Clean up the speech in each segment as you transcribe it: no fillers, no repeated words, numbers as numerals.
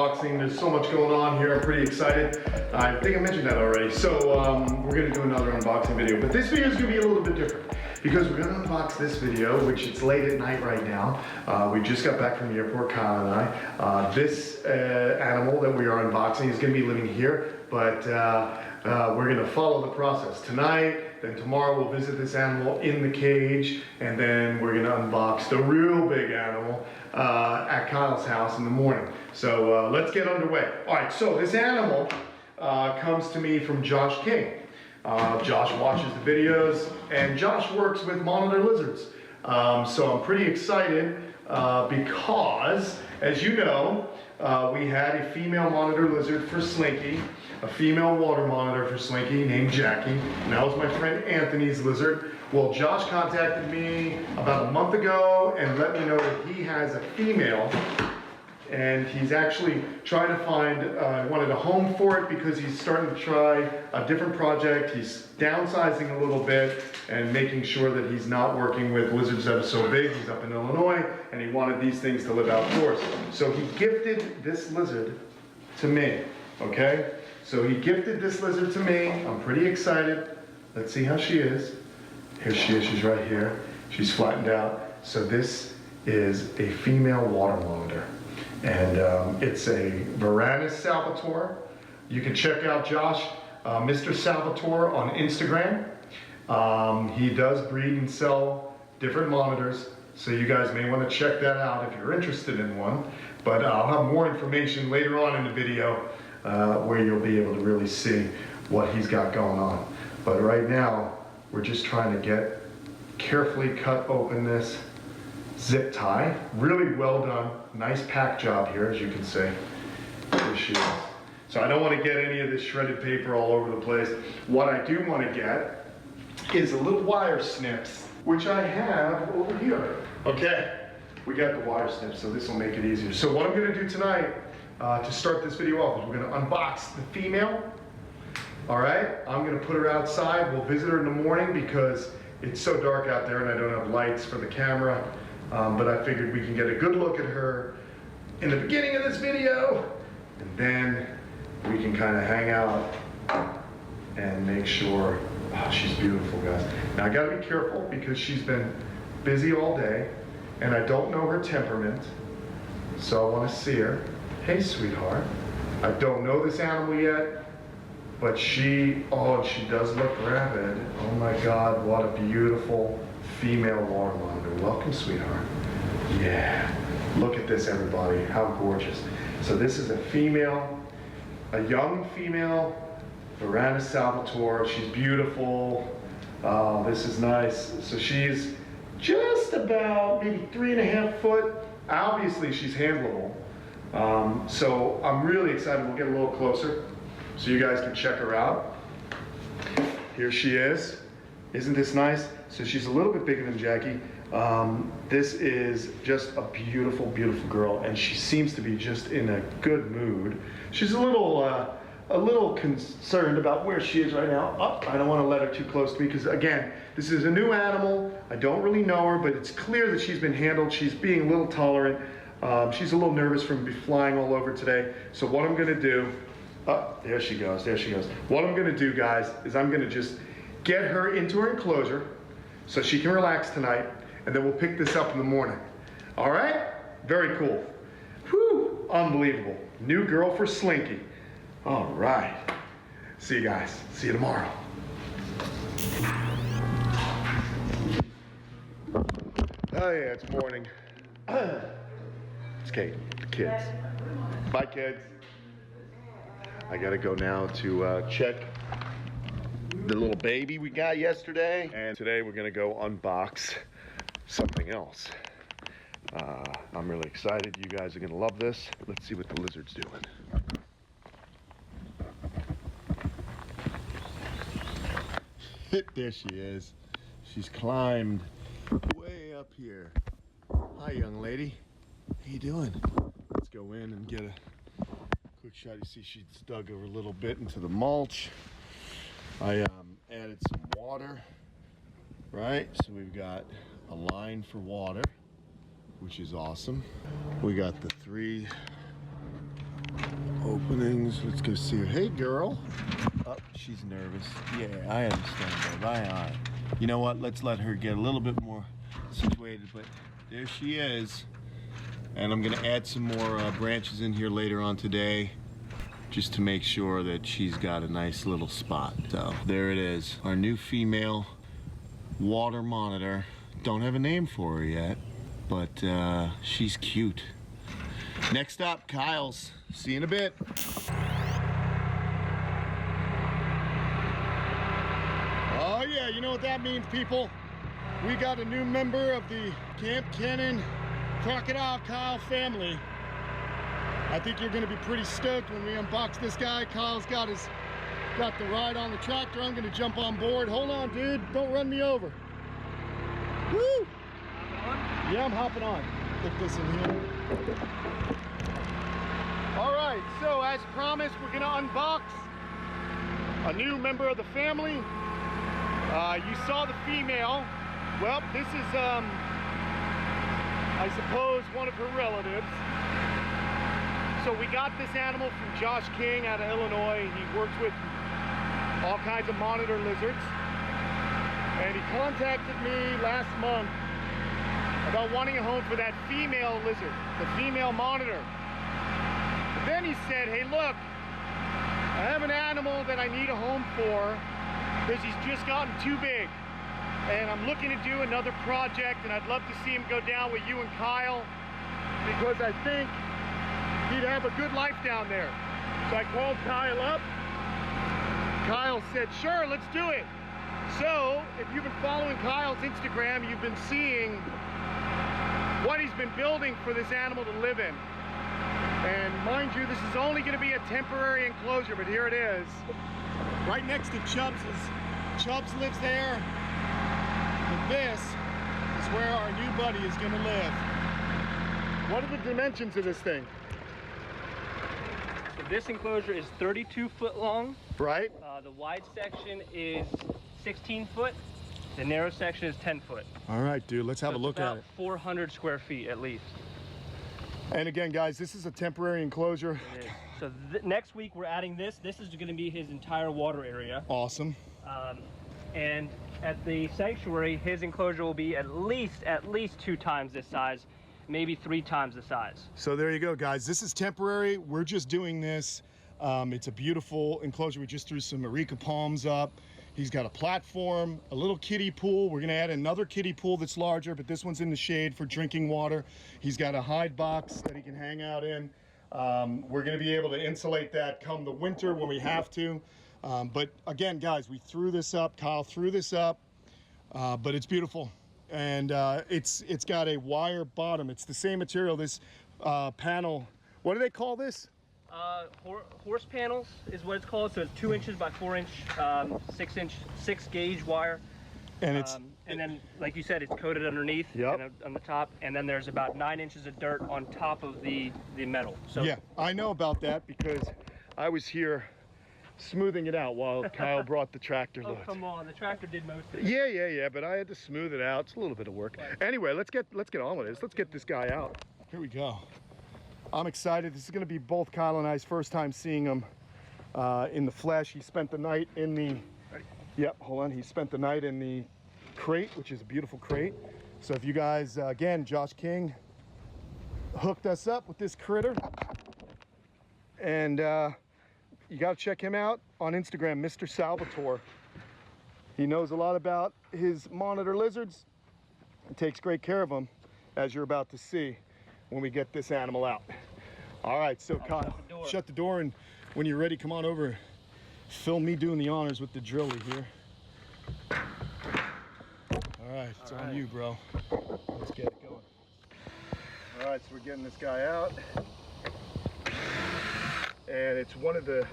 unboxing. There's so much going on here. I'm pretty excited. I think I mentioned that already. So we're gonna do another unboxing video, but this video is gonna be a little bit different because we're gonna unbox this video, which it's late at night right now. We just got back from the airport, Kyle and I. This animal that we are unboxing is gonna be living here, but we're gonna follow the process tonight. Then tomorrow we'll visit this animal in the cage, and then we're gonna unbox the real big animal at Kyle's house in the morning. So let's get underway. All right, so this animal comes to me from Josh King. Josh watches the videos, and Josh works with monitor lizards. So I'm pretty excited because, as you know, we had a female monitor lizard for Slinky, a female water monitor for Slinky named Jackie, and that was my friend Anthony's lizard. Well, Josh contacted me about a month ago and let me know that he has a female, and he's actually trying to find, wanted a home for it because he's starting to try a different project. He's downsizing a little bit and making sure that he's not working with lizards that are so big. He's up in Illinois, and he wanted these things to live outdoors. So he gifted this lizard to me, okay? So he gifted this lizard to me. I'm pretty excited. Let's see how she is. Here she is, she's right here. She's flattened out. So this is a female water monitor. And it's a Varanus Salvatore. You can check out Josh, Mr. Salvatore on Instagram. He does breed and sell different monitors. So you guys may want to check that out if you're interested in one. But I'll have more information later on in the video where you'll be able to really see what he's got going on. But right now, we're just trying to get carefully cut open this zip tie. Really well done. Nice pack job here, as you can see. Here she is. So I don't want to get any of this shredded paper all over the place. What I do want to get is a little wire snips, which I have over here. Okay, we got the wire snips, so this will make it easier. So what I'm going to do tonight to start this video off is we're going to unbox the female. All right, I'm going to put her outside. We'll visit her in the morning because it's so dark out there and I don't have lights for the camera. But I figured we can get a good look at her in the beginning of this video, and then we can kind of hang out and make sure. Oh, she's beautiful, guys. Now I gotta be careful because she's been busy all day and I don't know her temperament, so I want to see her. Hey, sweetheart. I don't know this animal yet, but she does look rabid. Oh my God, what a beautiful female water monitor. Welcome, sweetheart. Yeah, look at this, everybody. How gorgeous. So this is a female, a young female Varanus Salvatore. She's beautiful. This is nice. So she's just about maybe 3.5 foot. Obviously, she's handleable. So I'm really excited. We'll get a little closer so you guys can check her out. Here she is. Isn't this nice? So she's a little bit bigger than Jackie. This is just a beautiful, beautiful girl, and she seems to be just in a good mood. She's a little concerned about where she is right now. Oh, I don't want to let her too close to me because, again, this is a new animal. I don't really know her, but it's clear that she's been handled. She's being a little tolerant. She's a little nervous from flying all over today. So what I'm going to do, oh, there she goes, there she goes. What I'm going to do, guys, is I'm going to just get her into her enclosure so she can relax tonight, and then we'll pick this up in the morning. All right? Very cool. Whew, unbelievable. New girl for Slinky. All right. See you guys. See you tomorrow. Oh yeah, it's morning. It's Kate, the kids. Bye, kids. I gotta go now to check the little baby we got yesterday, and today we're gonna go unbox something else. I'm really excited. You guys are gonna love this. Let's see what the lizard's doing. There she is. She's climbed way up here. Hi, young lady. How you doing? Let's go in and get a quick shot. You see she's dug her a little bit into the mulch. I added some water, right? So we've got a line for water, which is awesome. We got the 3 openings. Let's go see her. Hey, girl. Oh, she's nervous. Yeah, I understand, babe. You know what? Let's let her get a little bit more situated, but there she is. And I'm gonna add some more branches in here later on today, just to make sure that she's got a nice little spot. So there it is, our new female water monitor. Don't have a name for her yet, but she's cute. Next up, Kyle's. See you in a bit. Oh yeah, you know what that means, people. We got a new member of the Kamp Kenan Crocodile Kyle family. I think you're gonna be pretty stoked when we unbox this guy. Kyle's got the ride on the tractor. I'm gonna jump on board. Hold on, dude, don't run me over. Woo! Yeah, I'm hopping on. Put this in here. All right, so as promised, we're gonna unbox a new member of the family. You saw the female. Well, this is, I suppose, one of her relatives. So we got this animal from Josh King out of Illinois. He works with all kinds of monitor lizards. And he contacted me last month about wanting a home for that female lizard, the female monitor. But then he said, hey, look, I have an animal that I need a home for because he's just gotten too big. And I'm looking to do another project, and I'd love to see him go down with you and Kyle, because I think he'd have a good life down there. So I called Kyle up. Kyle said, sure, let's do it. So if you've been following Kyle's Instagram, you've been seeing what he's been building for this animal to live in. And mind you, this is only going to be a temporary enclosure, but here it is. Right next to Chubbs's. Chubbs lives there. And this is where our new buddy is going to live. What are the dimensions of this thing? So this enclosure is 32 foot long. Right. The wide section is 16 foot. The narrow section is 10 foot. All right, dude, let's have a look at it. 400 square feet at least. And again, guys, this is a temporary enclosure. So next week we're adding this. This is going to be his entire water area. Awesome. And at the sanctuary, his enclosure will be at least 2 times this size, maybe 3 times the size. So there you go, guys. This is temporary. We're just doing this. It's a beautiful enclosure. We just threw some areca palms up. He's got a platform, a little kiddie pool. We're gonna add another kiddie pool that's larger, but this one's in the shade for drinking water. He's got a hide box that he can hang out in. We're gonna be able to insulate that come the winter when we have to. But again, guys, we threw this up. Kyle threw this up, but it's beautiful. And it's got a wire bottom. It's the same material, this panel. What do they call this? Horse panels is what it's called. So it's 2 inches by 4 inch, 6 gauge wire. And it's and then, like you said, it's coated underneath. Yep. And on the top, and then there's about 9 inches of dirt on top of the metal. So yeah, I know about that because I was here smoothing it out while Kyle brought the tractor load. Oh, come on, the tractor did most of it. Yeah, but I had to smooth it out. It's a little bit of work. Anyway, let's get on with this. Let's get this guy out. Here we go. I'm excited. This is going to be both Kyle and I's first time seeing him in the flesh. He spent the night in the, he spent the night in the crate, which is a beautiful crate. So if you guys, again, Josh King hooked us up with this critter. And you got to check him out on Instagram, Mr. Salvatore. He knows a lot about his monitor lizards and takes great care of them, as you're about to see when we get this animal out. All right, so Kyle, shut the door, and when you're ready, come on over. Film me doing the honors with the drilly here. All right, it's on you, bro. Let's get it going. All right, so we're getting this guy out. And it's one of the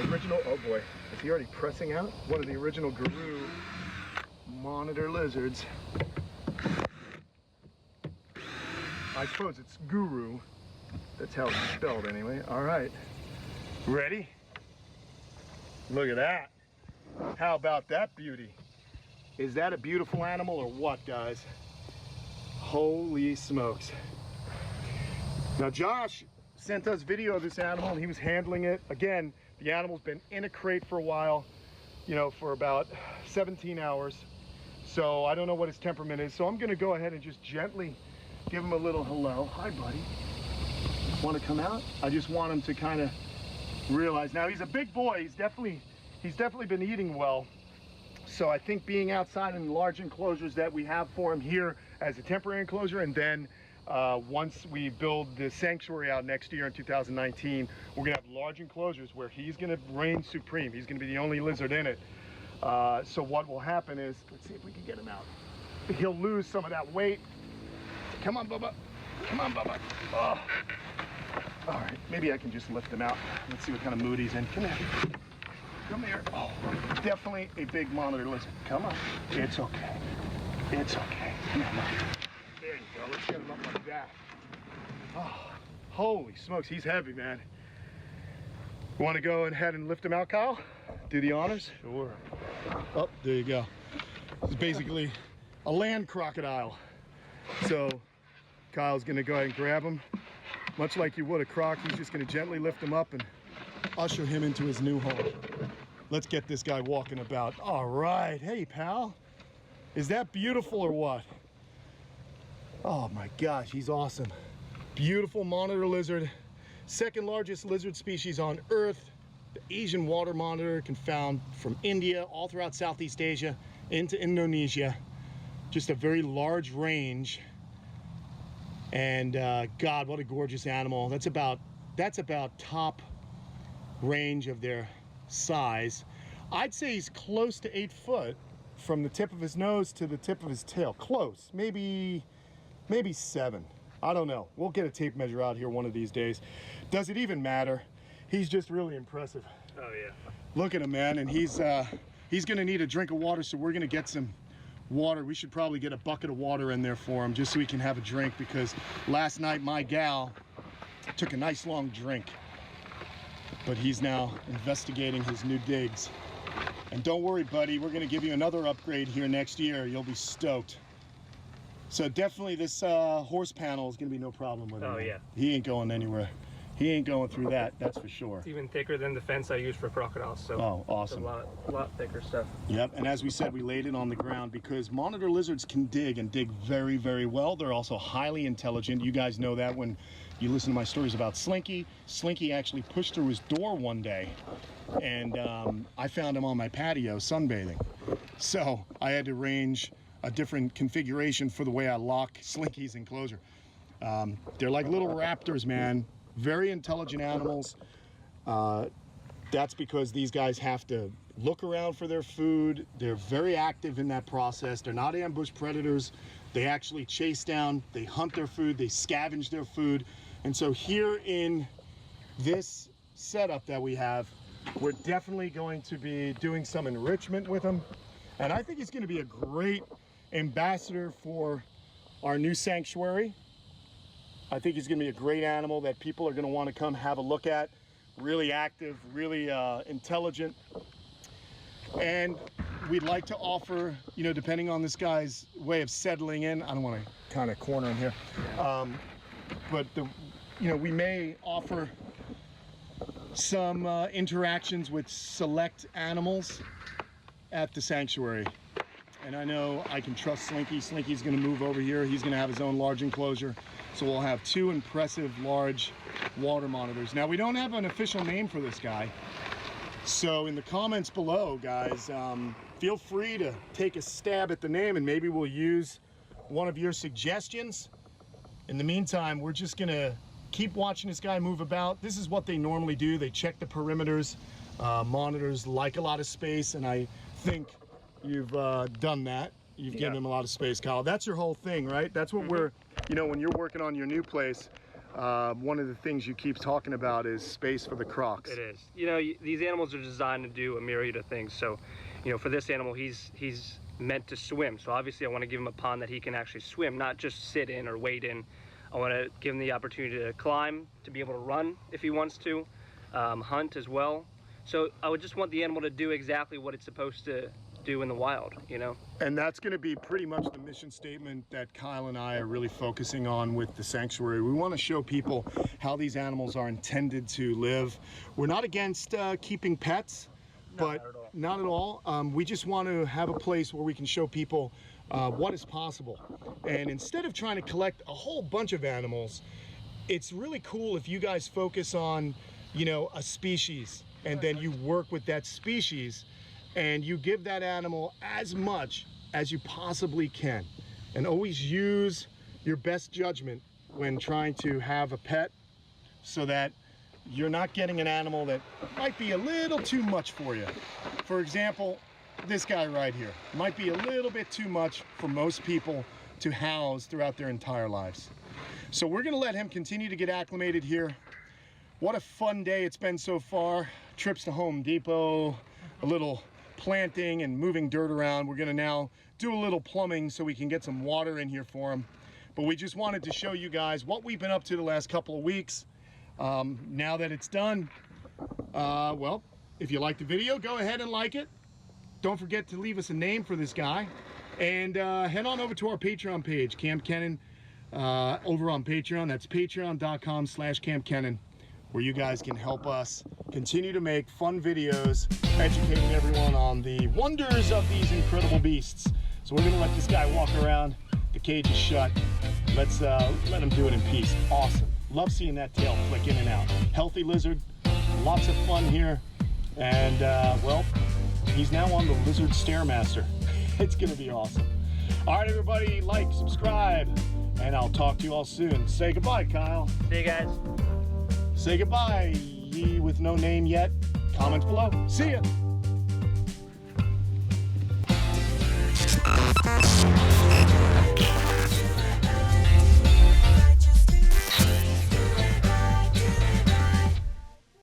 original, oh boy, is he already pressing out? One of the original Guru monitor lizards. I suppose it's Guru. That's how it's spelled anyway. All right, ready? Look at that. How about that beauty? Is that a beautiful animal or what, guys? Holy smokes. Now Josh sent us video of this animal and he was handling it. Again, the animal's been in a crate for a while, you know, for about 17 hours. So I don't know what his temperament is. So I'm gonna go ahead and just gently give him a little hello. Hi, buddy. Want to come out? I just want him to kind of realize. Now he's a big boy. He's definitely been eating well. So I think being outside in large enclosures that we have for him here as a temporary enclosure, and then once we build the sanctuary out next year in 2019, we're gonna have large enclosures where he's gonna reign supreme. He's gonna be the only lizard in it. So what will happen is, let's see if we can get him out. He'll lose some of that weight. Come on, Bubba. Come on, Bubba. Oh. All right, maybe I can just lift him out. Let's see what kind of mood he's in. Come here. Come here. Oh, definitely a big monitor lizard. Come on. It's okay. It's okay. Come on. There you go. Let's get him up like that. Oh, holy smokes. He's heavy, man. You want to go ahead and lift him out, Kyle? Do the honors? Sure. Oh, there you go. It's basically a land crocodile. So Kyle's going to go ahead and grab him. Much like you would a croc, he's just going to gently lift him up and usher him into his new home. Let's get this guy walking about. All right. Hey, pal. Is that beautiful or what? Oh my gosh, he's awesome. Beautiful monitor lizard. Second largest lizard species on Earth. The Asian water monitor can found from India all throughout Southeast Asia into Indonesia. Just a very large range. And God, what a gorgeous animal. That's about top range of their size. I'd say he's close to 8 foot from the tip of his nose to the tip of his tail. Close, maybe 7. I don't know. We'll get a tape measure out here one of these days. Does it even matter? He's just really impressive. Oh yeah. Look at him, man, and he's gonna need a drink of water, so we're gonna get some water. We should probably get a bucket of water in there for him just so he can have a drink, because last night my gal took a nice long drink. But he's now investigating his new digs. And don't worry, buddy, we're gonna give you another upgrade here next year. You'll be stoked. So definitely this horse panel is gonna be no problem with him. Oh yeah. He ain't going anywhere. He ain't going through that, that's for sure. It's even thicker than the fence I use for crocodiles, so oh, awesome. It's a lot thicker stuff. Yep, and as we said, we laid it on the ground because monitor lizards can dig and dig very, very well. They're also highly intelligent. You guys know that when you listen to my stories about Slinky. Slinky actually pushed through his door one day, and I found him on my patio sunbathing. So I had to arrange a different configuration for the way I lock Slinky's enclosure. They're like little raptors, man. Very intelligent animals. That's because these guys have to look around for their food. They're very active in that process. They're not ambush predators. They actually chase down, they hunt their food, they scavenge their food. And so here in this setup that we have, we're definitely going to be doing some enrichment with them. And I think he's going to be a great ambassador for our new sanctuary. I think he's going to be a great animal that people are going to want to come have a look at. Really active, really intelligent. And we'd like to offer, you know, depending on this guy's way of settling in, I don't want to kind of corner him here, but we may offer some interactions with select animals at the sanctuary. And I know I can trust Slinky. Slinky's going to move over here. He's going to have his own large enclosure. So we'll have 2 impressive large water monitors. Now, we don't have an official name for this guy. So in the comments below, guys, feel free to take a stab at the name and maybe we'll use one of your suggestions. In the meantime, we're just going to keep watching this guy move about. This is what they normally do. They check the perimeters. Monitors like a lot of space, and I think you've done that. You've given them a lot of space, Kyle. That's your whole thing, right? That's what we're, when you're working on your new place, one of the things you keep talking about is space for the crocs. It is. These animals are designed to do a myriad of things. So, for this animal, he's meant to swim. So obviously I want to give him a pond that he can actually swim, not just sit in or wade in. I want to give him the opportunity to climb, to be able to run if he wants to, hunt as well. So I would just want the animal to do exactly what it's supposed to do in the wild, you know? And that's going to be pretty much the mission statement that Kyle and I are really focusing on with the sanctuary. We want to show people how these animals are intended to live. We're not against keeping pets, but not at all. We just want to have a place where we can show people what is possible. And instead of trying to collect a whole bunch of animals, it's really cool if you guys focus on, you know, a species, and then you work with that species and you give that animal as much as you possibly can. And always use your best judgment when trying to have a pet, so that you're not getting an animal that might be a little too much for you. For example, this guy right here might be a little bit too much for most people to house throughout their entire lives. So we're gonna let him continue to get acclimated here. What a fun day it's been so far. Trips to Home Depot, a little planting and moving dirt around. We're gonna now do a little plumbing so we can get some water in here for him. But we just wanted to show you guys what we've been up to the last couple of weeks. Now that it's done, well, if you like the video, go ahead and like it. Don't forget to leave us a name for this guy. And head on over to our Patreon page, Kamp Kenan, over on Patreon. That's patreon.com/Kamp Kenan, where you guys can help us continue to make fun videos, educating everyone on the wonders of these incredible beasts. So we're gonna let this guy walk around. The cage is shut. Let's let him do it in peace. Awesome. Love seeing that tail flick in and out. Healthy lizard, lots of fun here. And well, he's now on the Lizard Stairmaster. It's gonna be awesome. All right, everybody, like, subscribe, and I'll talk to you all soon. Say goodbye, Kyle. See you guys. Say goodbye, ye with no name yet. Comments below. See ya.